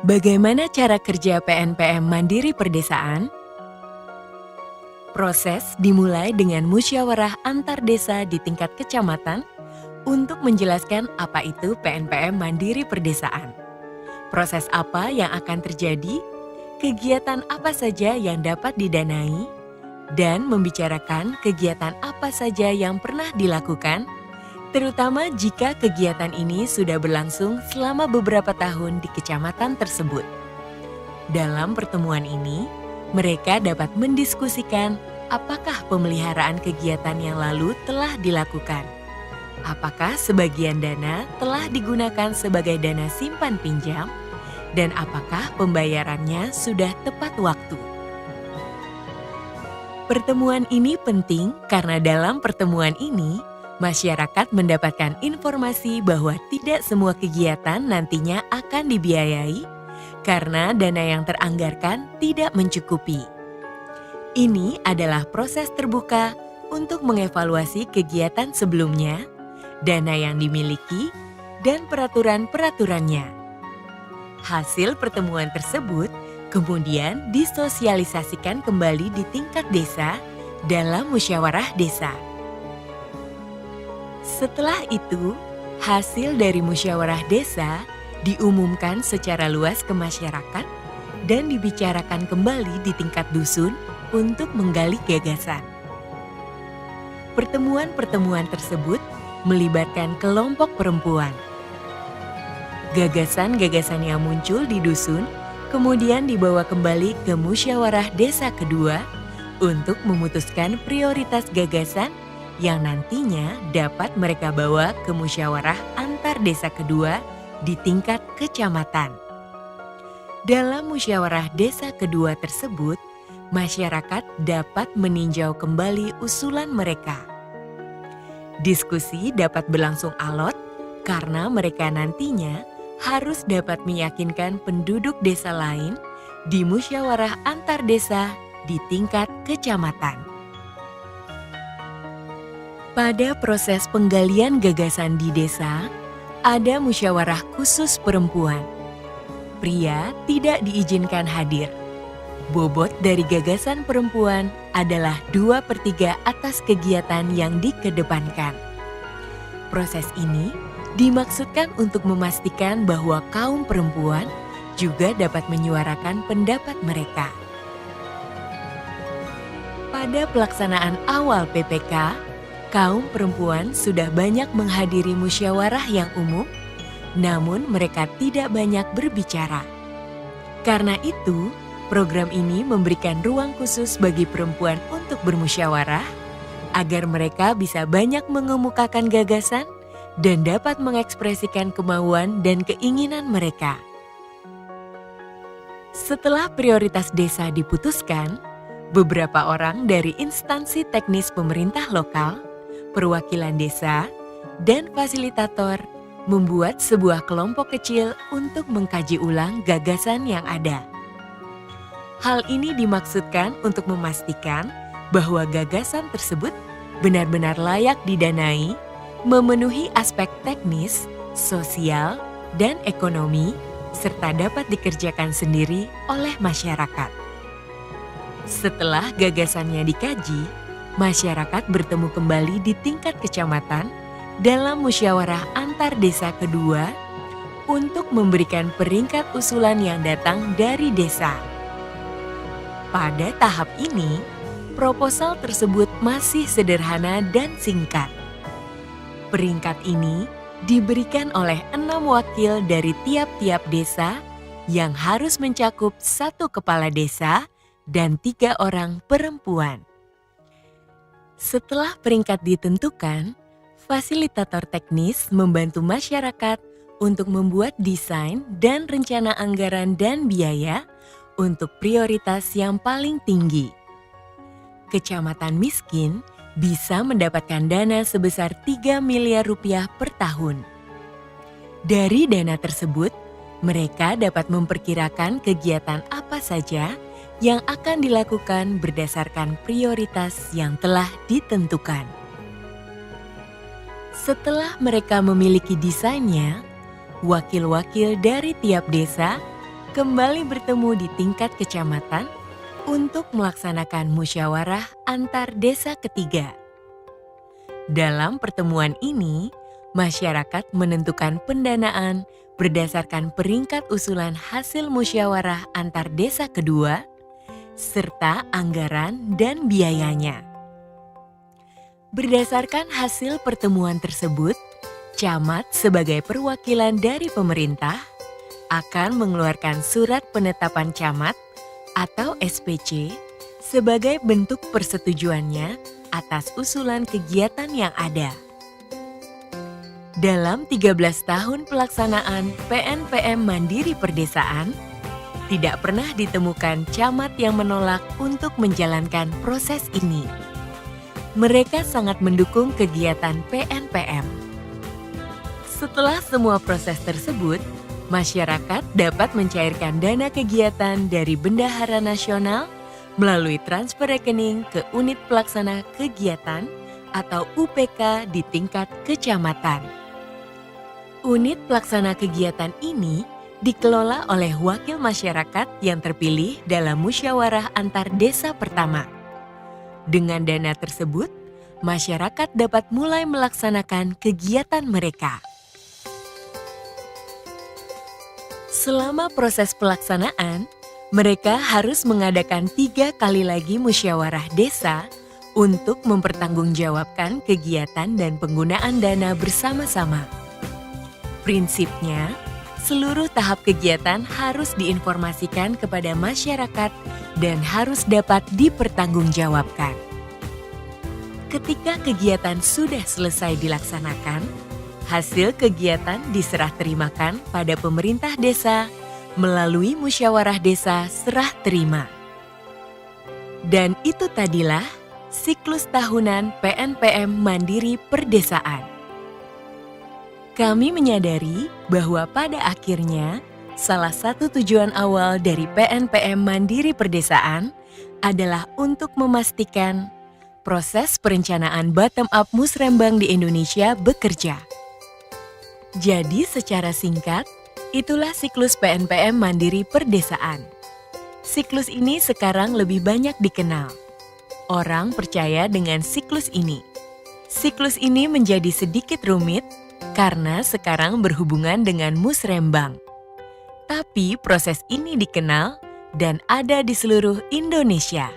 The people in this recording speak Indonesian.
Bagaimana cara kerja PNPM Mandiri Perdesaan? Proses dimulai dengan musyawarah antar desa di tingkat kecamatan untuk menjelaskan apa itu PNPM Mandiri Perdesaan. Proses apa yang akan terjadi, kegiatan apa saja yang dapat didanai, dan membicarakan kegiatan apa saja yang pernah dilakukan, terutama jika kegiatan ini sudah berlangsung selama beberapa tahun di kecamatan tersebut. Dalam pertemuan ini, mereka dapat mendiskusikan apakah pemeliharaan kegiatan yang lalu telah dilakukan. Apakah sebagian dana telah digunakan sebagai dana simpan pinjam, dan apakah pembayarannya sudah tepat waktu. Pertemuan ini penting karena dalam pertemuan ini, masyarakat mendapatkan informasi bahwa tidak semua kegiatan nantinya akan dibiayai karena dana yang teranggarkan tidak mencukupi. Ini adalah proses terbuka untuk mengevaluasi kegiatan sebelumnya, dana yang dimiliki, dan peraturan-peraturannya. Hasil pertemuan tersebut kemudian disosialisasikan kembali di tingkat desa dalam musyawarah desa. Setelah itu, hasil dari musyawarah desa diumumkan secara luas ke masyarakat dan dibicarakan kembali di tingkat dusun untuk menggali gagasan. Pertemuan-pertemuan tersebut melibatkan kelompok perempuan. Gagasan-gagasan yang muncul di dusun kemudian dibawa kembali ke musyawarah desa kedua untuk memutuskan prioritas gagasan yang nantinya dapat mereka bawa ke musyawarah antar desa kedua di tingkat kecamatan. Dalam musyawarah desa kedua tersebut, masyarakat dapat meninjau kembali usulan mereka. Diskusi dapat berlangsung alot karena mereka nantinya harus dapat meyakinkan penduduk desa lain di musyawarah antar desa di tingkat kecamatan. Pada proses penggalian gagasan di desa, ada musyawarah khusus perempuan. Pria tidak diizinkan hadir. Bobot dari gagasan perempuan adalah 2/3 atas kegiatan yang dikedepankan. Proses ini dimaksudkan untuk memastikan bahwa kaum perempuan juga dapat menyuarakan pendapat mereka. Pada pelaksanaan awal PPK, kaum perempuan sudah banyak menghadiri musyawarah yang umum, namun mereka tidak banyak berbicara. Karena itu, program ini memberikan ruang khusus bagi perempuan untuk bermusyawarah, agar mereka bisa banyak mengemukakan gagasan dan dapat mengekspresikan kemauan dan keinginan mereka. Setelah prioritas desa diputuskan, beberapa orang dari instansi teknis pemerintah lokal, perwakilan desa, dan fasilitator membuat sebuah kelompok kecil untuk mengkaji ulang gagasan yang ada. Hal ini dimaksudkan untuk memastikan bahwa gagasan tersebut benar-benar layak didanai, memenuhi aspek teknis, sosial, dan ekonomi, serta dapat dikerjakan sendiri oleh masyarakat. Setelah gagasannya dikaji, masyarakat bertemu kembali di tingkat kecamatan dalam musyawarah antar desa kedua untuk memberikan peringkat usulan yang datang dari desa. Pada tahap ini, proposal tersebut masih sederhana dan singkat. Peringkat ini diberikan oleh 6 wakil dari tiap-tiap desa yang harus mencakup 1 kepala desa dan 3 orang perempuan. Setelah peringkat ditentukan, fasilitator teknis membantu masyarakat untuk membuat desain dan rencana anggaran dan biaya untuk prioritas yang paling tinggi. Kecamatan miskin bisa mendapatkan dana sebesar 3 miliar rupiah per tahun. Dari dana tersebut, mereka dapat memperkirakan kegiatan apa saja yang akan dilakukan berdasarkan prioritas yang telah ditentukan. Setelah mereka memiliki desainnya, wakil-wakil dari tiap desa kembali bertemu di tingkat kecamatan untuk melaksanakan musyawarah antar desa ketiga. Dalam pertemuan ini, masyarakat menentukan pendanaan berdasarkan peringkat usulan hasil musyawarah antar desa kedua, serta anggaran dan biayanya. Berdasarkan hasil pertemuan tersebut, camat sebagai perwakilan dari pemerintah akan mengeluarkan surat penetapan camat atau SPC sebagai bentuk persetujuannya atas usulan kegiatan yang ada. Dalam 13 tahun pelaksanaan PNPM Mandiri Perdesaan, tidak pernah ditemukan camat yang menolak untuk menjalankan proses ini. Mereka sangat mendukung kegiatan PNPM. Setelah semua proses tersebut, masyarakat dapat mencairkan dana kegiatan dari Bendahara Nasional melalui transfer rekening ke unit pelaksana kegiatan atau UPK di tingkat kecamatan. Unit pelaksana kegiatan ini dikelola oleh wakil masyarakat yang terpilih dalam musyawarah antar desa pertama. Dengan dana tersebut, masyarakat dapat mulai melaksanakan kegiatan mereka. Selama proses pelaksanaan, mereka harus mengadakan 3 kali lagi musyawarah desa untuk mempertanggungjawabkan kegiatan dan penggunaan dana bersama-sama. Prinsipnya, seluruh tahap kegiatan harus diinformasikan kepada masyarakat dan harus dapat dipertanggungjawabkan. Ketika kegiatan sudah selesai dilaksanakan, hasil kegiatan diserah terimakan pada pemerintah desa melalui musyawarah desa serah terima. Dan itu tadilah siklus tahunan PNPM Mandiri Perdesaan. Kami menyadari bahwa pada akhirnya salah satu tujuan awal dari PNPM Mandiri Perdesaan adalah untuk memastikan proses perencanaan bottom-up musrembang di Indonesia bekerja. Jadi secara singkat, itulah siklus PNPM Mandiri Perdesaan. Siklus ini sekarang lebih banyak dikenal. Orang percaya dengan siklus ini. Siklus ini menjadi sedikit rumit karena sekarang berhubungan dengan musrembang. Tapi proses ini dikenal dan ada di seluruh Indonesia.